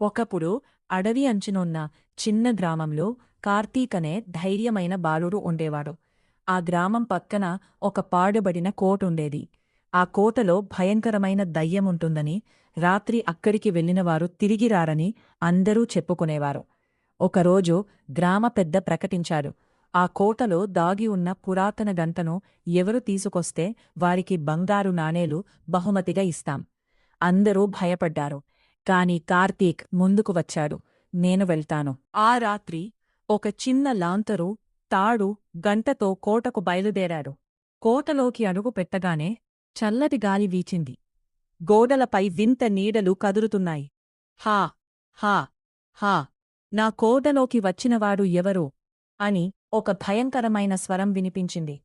ఒకప్పుడు అడవి అంచునున్న చిన్న గ్రామంలో కార్తీక్ అనే ధైర్యమైన బాలుడు ఉండేవాడు. ఆ గ్రామం పక్కన ఒక పాడుబడిన కోటుండేది. ఆ కోటలో భయంకరమైన దయ్యముంటుందని, రాత్రి అక్కడికి వెళ్ళినవారు తిరిగి రారని అందరూ చెప్పుకునేవారు. ఒకరోజు గ్రామ పెద్ద ప్రకటించాడు. ఆ కోటలో దాగి ఉన్న పురాతన గంటను ఎవరు తీసుకొస్తే వారికి బంగారు నాణేలు బహుమతిగా ఇస్తాం. అందరూ భయపడ్డారు. కాని కార్తీక్ ముందుకు వచ్చాడు. నేను వెళ్తాను. ఆ రాత్రి ఒక చిన్న లాంతరు, తాడు, గంటతో కోటకు బయలుదేరాడు. కోటలోకి అడుగు పెట్టగానే చల్లటి గాలి వీచింది. గోడలపై వింత నీడలు కదులుతున్నాయి. హా హా హా నా కోటలోకి వచ్చినవాడు ఎవరో అని ఒక భయంకరమైన స్వరం వినిపించింది.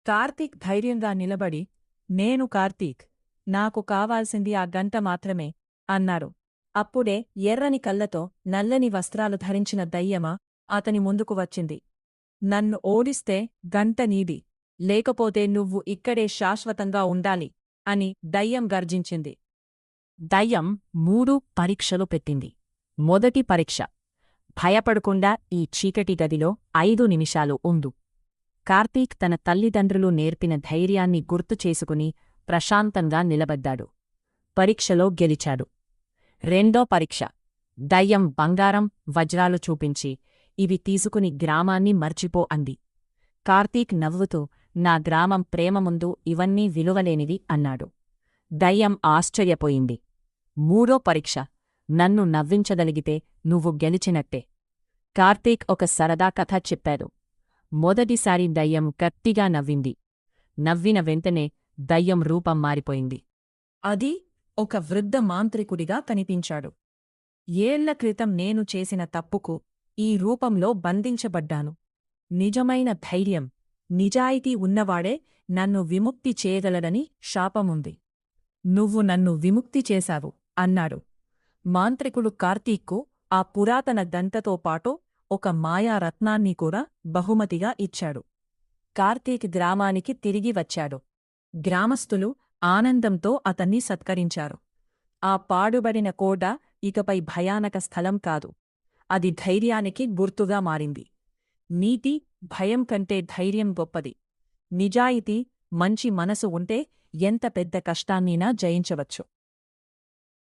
కార్తీక్ ధైర్యంగా నిలబడి, నేను కార్తీక్, నాకు కావాల్సింది ఆ గంట మాత్రమే అన్నాడు. అప్పుడే ఎర్రని కళ్ళతో నల్లని వస్త్రాలు ధరించిన దయ్యమ అతని ముందుకు వచ్చింది. నన్ను ఓడిస్తే గంట నీది, లేకపోతే నువ్వు ఇక్కడే శాశ్వతంగా ఉండాలి అని దయ్యం గర్జించింది. దయ్యం 3 పరీక్షలు పెట్టింది. మొదటి పరీక్ష: భయపడకుండా ఈ చీకటి గదిలో 5 నిమిషాలు ఉండు. కార్తీక్ తన తల్లిదండ్రులు నేర్పిన ధైర్యాన్ని గుర్తు చేసుకుని ప్రశాంతంగా నిలబడ్డాడు. పరీక్షలో గెలిచాడు. రెండో పరీక్ష: దయ్యం బంగారం, వజ్రాలు చూపించి, ఇవి తీసుకుని గ్రామాన్ని మర్చిపో అంది. కార్తీక్ నవ్వుతూ, నా గ్రామం ప్రేమ ముందు ఇవన్నీ విలువలేనివి అన్నాడు. దయ్యం ఆశ్చర్యపోయింది. మూడో పరీక్ష: నన్ను నవ్వించగలిగితే నువ్వు గెలిచినట్టే. కార్తీక్ ఒక సరదా కథ చెప్పాడు. మొదటిసారి దయ్యం గట్టిగా నవ్వింది. నవ్విన వెంటనే దయ్యం రూపం మారిపోయింది. అది ఒక వృద్ధ మాంత్రికుడిగా కనిపించాడు. ఏళ్ల క్రితం నేను చేసిన తప్పుకు ఈ రూపంలో బంధించబడ్డాను. నిజమైన ధైర్యం, నిజాయితీ ఉన్నవాడే నన్ను విముక్తి చేయగలడని శాపముంది. నువ్వు నన్ను విముక్తి చేశావు అన్నాడు. మాంత్రికుడు కార్తీక్కు ఆ పురాతన దంతతో పాటు ఒక మాయారత్నాన్ని కూడా బహుమతిగా ఇచ్చాడు. కార్తీక్ గ్రామానికి తిరిగి వచ్చాడు. గ్రామస్థులు ఆనందంతో అతన్ని సత్కరించారు. ఆ పాడుబడిన కోట ఇకపై భయానక స్థలం కాదు. అది ధైర్యానికి గుర్తుగా మారింది. నీతి, భయం కంటే ధైర్యం గొప్పది. నిజాయితీ, మంచి మనసు ఉంటే ఎంత పెద్ద కష్టాన్నైనా జయించవచ్చు.